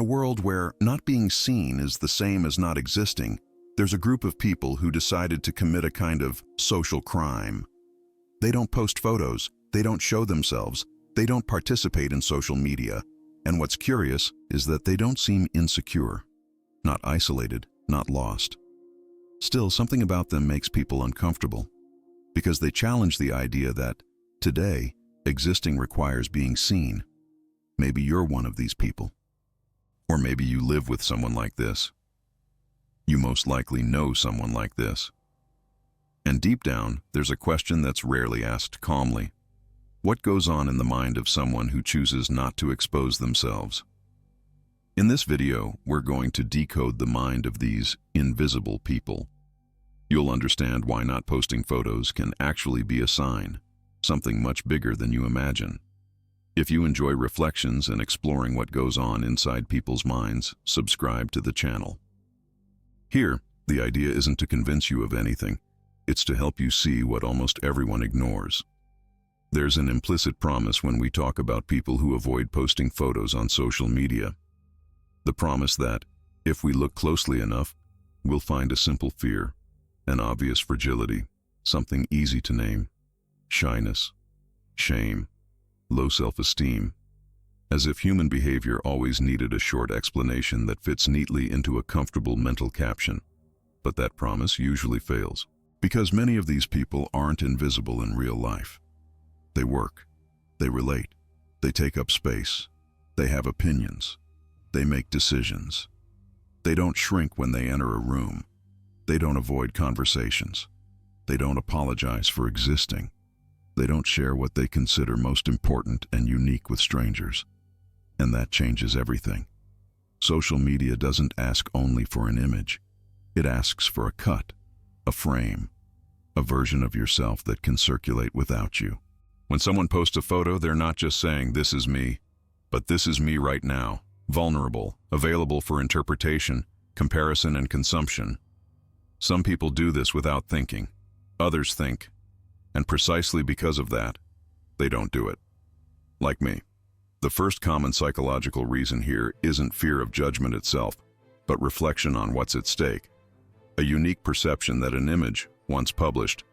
a world where not being seen is the same as not existing, there's a group of people who decided to commit a kind of social crime. They don't post photos, they don't show themselves, they don't participate in social media, and what's curious is that they don't seem insecure, not isolated, not lost. Still, something about them makes people uncomfortable, because they challenge the idea that, today, existing requires being seen. Maybe you're one of these people. Or maybe you live with someone like this. You most likely know someone like this. And deep down, there's a question that's rarely asked calmly. What goes on in the mind of someone who chooses not to expose themselves? In this video, we're going to decode the mind of these invisible people. You'll understand why not posting photos can actually be a sign, something much bigger than you imagine. If you enjoy reflections and exploring what goes on inside people's minds, subscribe to the channel. Here, the idea isn't to convince you of anything, it's to help you see what almost everyone ignores. There's an implicit promise when we talk about people who avoid posting photos on social media. The promise that, if we look closely enough, we'll find a simple fear, an obvious fragility, something easy to name: shyness, shame, low self-esteem, as if human behavior always needed a short explanation that fits neatly into a comfortable mental caption. But that promise usually fails, because many of these people aren't invisible in real life. They work, they relate, they take up space, they have opinions, they make decisions. They don't shrink when they enter a room. They don't avoid conversations. They don't apologize for existing. They don't share what they consider most important and unique with strangers. And that changes everything. Social media doesn't ask only for an image. It asks for a cut, a frame, a version of yourself that can circulate without you. When someone posts a photo, they're not just saying, "This is me," but "This is me right now," vulnerable, available for interpretation, comparison, and consumption. Some people do this without thinking. Others think. And precisely because of that, they don't do it. Like me. The first common psychological reason here isn't fear of judgment itself, but reflection on what's at stake. A unique perception that an image, once published,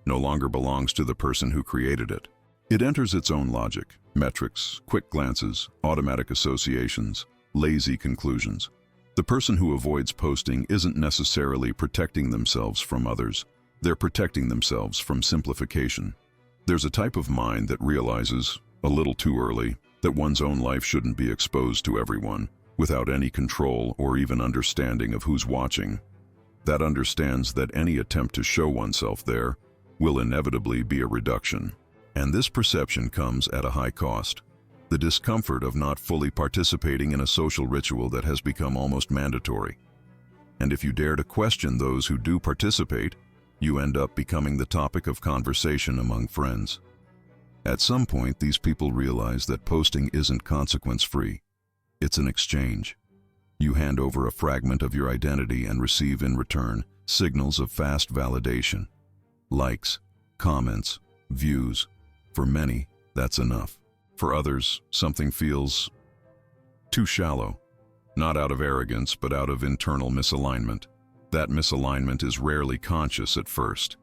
no longer belongs to the person who created it. It enters its own logic, metrics, quick glances, automatic associations, lazy conclusions. The person who avoids posting isn't necessarily protecting themselves from others. They're protecting themselves from simplification. There's a type of mind that realizes, a little too early, that one's own life shouldn't be exposed to everyone, without any control or even understanding of who's watching. That understands that any attempt to show oneself there will inevitably be a reduction. And this perception comes at a high cost. The discomfort of not fully participating in a social ritual that has become almost mandatory. And if you dare to question those who do participate, you end up becoming the topic of conversation among friends. At some point, these people realize that posting isn't consequence-free. It's an exchange. You hand over a fragment of your identity and receive in return signals of fast validation. Likes, comments, views. For many, that's enough. For others, something feels too shallow. Not out of arrogance, but out of internal misalignment. That misalignment is rarely conscious at first.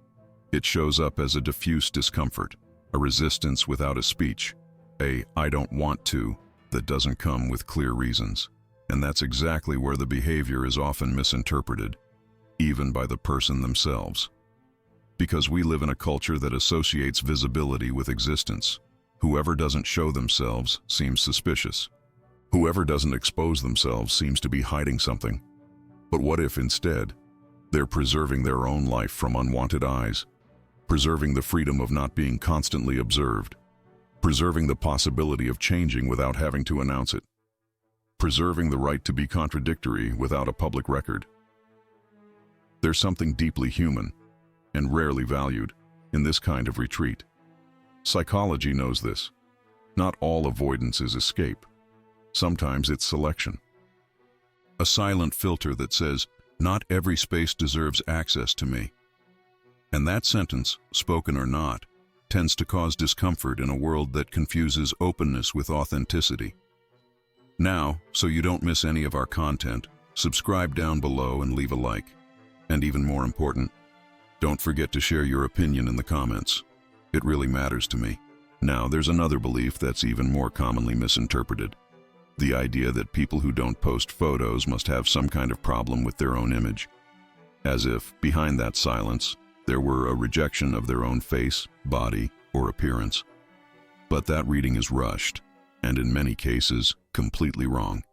It shows up as a diffuse discomfort, a resistance without a speech, a "I don't want to" that doesn't come with clear reasons. And that's exactly where the behavior is often misinterpreted, even by the person themselves. Because we live in a culture that associates visibility with existence. Whoever doesn't show themselves seems suspicious. Whoever doesn't expose themselves seems to be hiding something. But what if instead, they're preserving their own life from unwanted eyes, preserving the freedom of not being constantly observed, preserving the possibility of changing without having to announce it, preserving the right to be contradictory without a public record? There's something deeply human, and rarely valued, in this kind of retreat. Psychology knows this. Not all avoidance is escape. Sometimes it's selection. A silent filter that says, "Not every space deserves access to me." And that sentence, spoken or not, tends to cause discomfort in a world that confuses openness with authenticity. Now, so you don't miss any of our content, subscribe down below and leave a like. And even more important, don't forget to share your opinion in the comments. It really matters to me. Now, there's another belief that's even more commonly misinterpreted. The idea that people who don't post photos must have some kind of problem with their own image. As if, behind that silence, there were a rejection of their own face, body, or appearance. But that reading is rushed, and in many cases, completely wrong.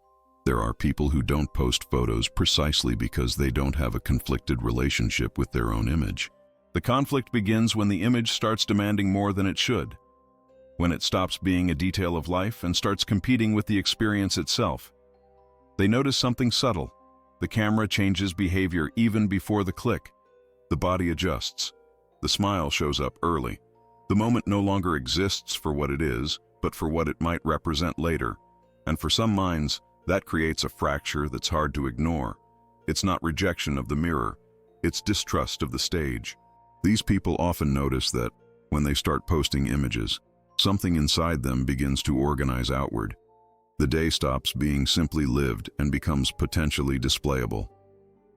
There are people who don't post photos precisely because they don't have a conflicted relationship with their own image. The conflict begins when the image starts demanding more than it should, when it stops being a detail of life and starts competing with the experience itself. They notice something subtle. The camera changes behavior even before the click. The body adjusts. The smile shows up early. The moment no longer exists for what it is, but for what it might represent later. And for some minds, that creates a fracture that's hard to ignore. It's not rejection of the mirror, it's distrust of the stage. These people often notice that, when they start posting images, something inside them begins to organize outward. The day stops being simply lived and becomes potentially displayable.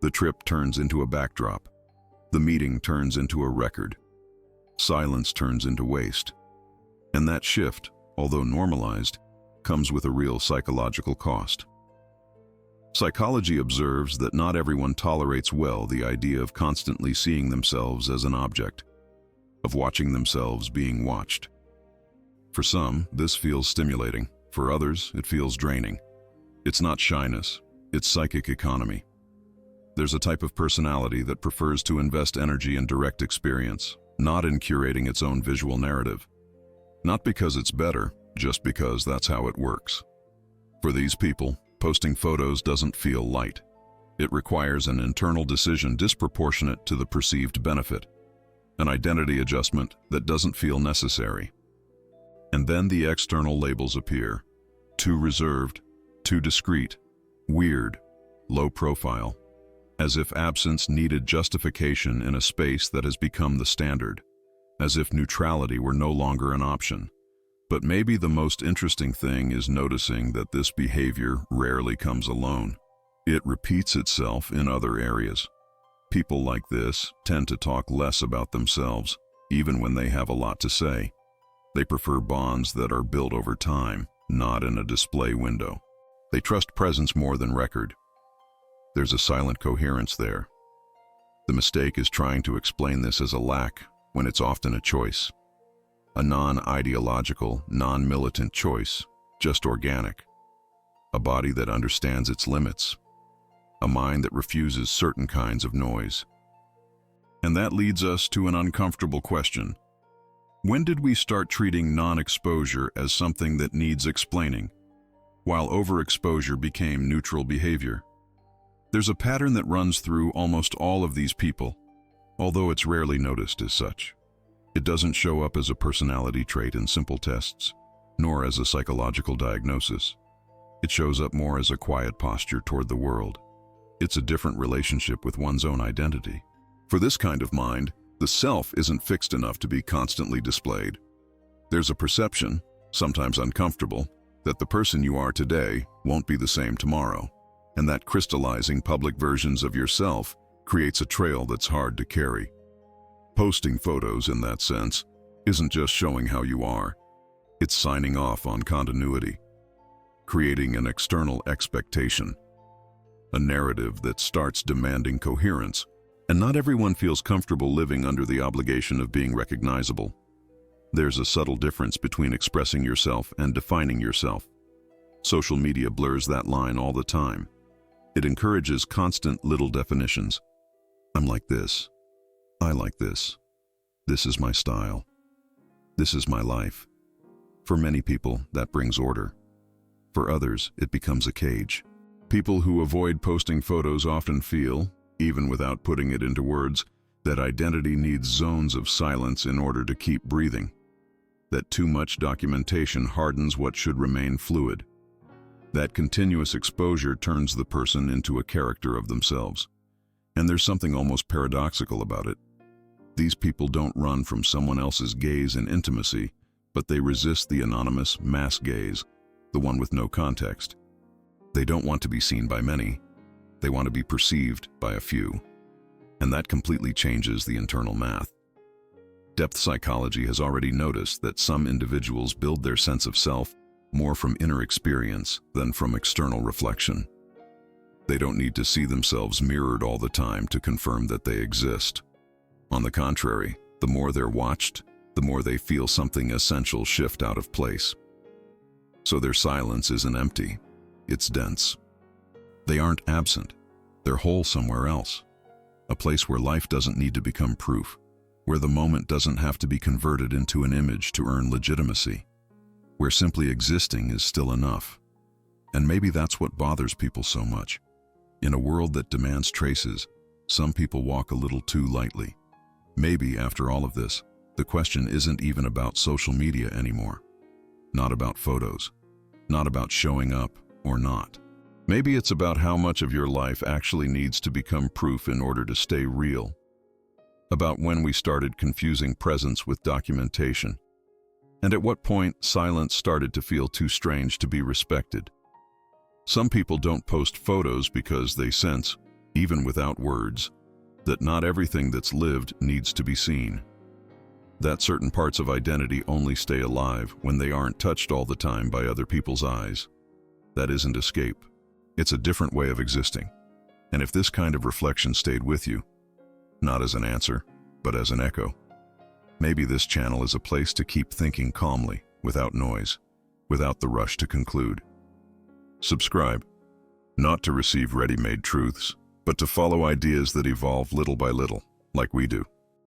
The trip turns into a backdrop. The meeting turns into a record. Silence turns into waste. And that shift, although normalized, comes with a real psychological cost. Psychology observes that not everyone tolerates well the idea of constantly seeing themselves as an object, of watching themselves being watched. For some, this feels stimulating. For others, it feels draining. It's not shyness, it's psychic economy. There's a type of personality that prefers to invest energy in direct experience, not in curating its own visual narrative. Not because it's better, just because that's how it works. For these people, posting photos doesn't feel light. It requires an internal decision disproportionate to the perceived benefit, an identity adjustment that doesn't feel necessary. And then the external labels appear. Too reserved, too discreet, weird, low profile, as if absence needed justification in a space that has become the standard, as if neutrality were no longer an option. But maybe the most interesting thing is noticing that this behavior rarely comes alone. It repeats itself in other areas. People like this tend to talk less about themselves, even when they have a lot to say. They prefer bonds that are built over time, not in a display window. They trust presence more than record. There's a silent coherence there. The mistake is trying to explain this as a lack when it's often a choice. A non-ideological, non-militant choice, just organic. A body that understands its limits. A mind that refuses certain kinds of noise. And that leads us to an uncomfortable question. When did we start treating non-exposure as something that needs explaining, while overexposure became neutral behavior? There's a pattern that runs through almost all of these people, although it's rarely noticed as such. It doesn't show up as a personality trait in simple tests, nor as a psychological diagnosis. It shows up more as a quiet posture toward the world. It's a different relationship with one's own identity. For this kind of mind, the self isn't fixed enough to be constantly displayed. There's a perception, sometimes uncomfortable, that the person you are today won't be the same tomorrow, and that crystallizing public versions of yourself creates a trail that's hard to carry. Posting photos, in that sense, isn't just showing how you are. It's signing off on continuity, creating an external expectation, a narrative that starts demanding coherence. And not everyone feels comfortable living under the obligation of being recognizable. There's a subtle difference between expressing yourself and defining yourself. Social media blurs that line all the time. It encourages constant little definitions. I'm like this. I like this. This is my style. This is my life. For many people, that brings order. For others, it becomes a cage. People who avoid posting photos often feel, even without putting it into words, that identity needs zones of silence in order to keep breathing. That too much documentation hardens what should remain fluid. That continuous exposure turns the person into a character of themselves. And there's something almost paradoxical about it. These people don't run from someone else's gaze and intimacy, but they resist the anonymous mass gaze, the one with no context. They don't want to be seen by many. They want to be perceived by a few. And that completely changes the internal math. Depth psychology has already noticed that some individuals build their sense of self more from inner experience than from external reflection. They don't need to see themselves mirrored all the time to confirm that they exist. On the contrary, the more they're watched, the more they feel something essential shift out of place. So their silence isn't empty, it's dense. They aren't absent, they're whole somewhere else. A place where life doesn't need to become proof, where the moment doesn't have to be converted into an image to earn legitimacy, where simply existing is still enough. And maybe that's what bothers people so much. In a world that demands traces, some people walk a little too lightly. Maybe, after all of this, the question isn't even about social media anymore. Not about photos. Not about showing up or not. Maybe it's about how much of your life actually needs to become proof in order to stay real. About when we started confusing presence with documentation. And at what point silence started to feel too strange to be respected. Some people don't post photos because they sense, even without words, that not everything that's lived needs to be seen. That certain parts of identity only stay alive when they aren't touched all the time by other people's eyes. That isn't escape. It's a different way of existing. And if this kind of reflection stayed with you, not as an answer, but as an echo, maybe this channel is a place to keep thinking calmly, without noise, without the rush to conclude. Subscribe, not to receive ready-made truths, but to follow ideas that evolve little by little, like we do.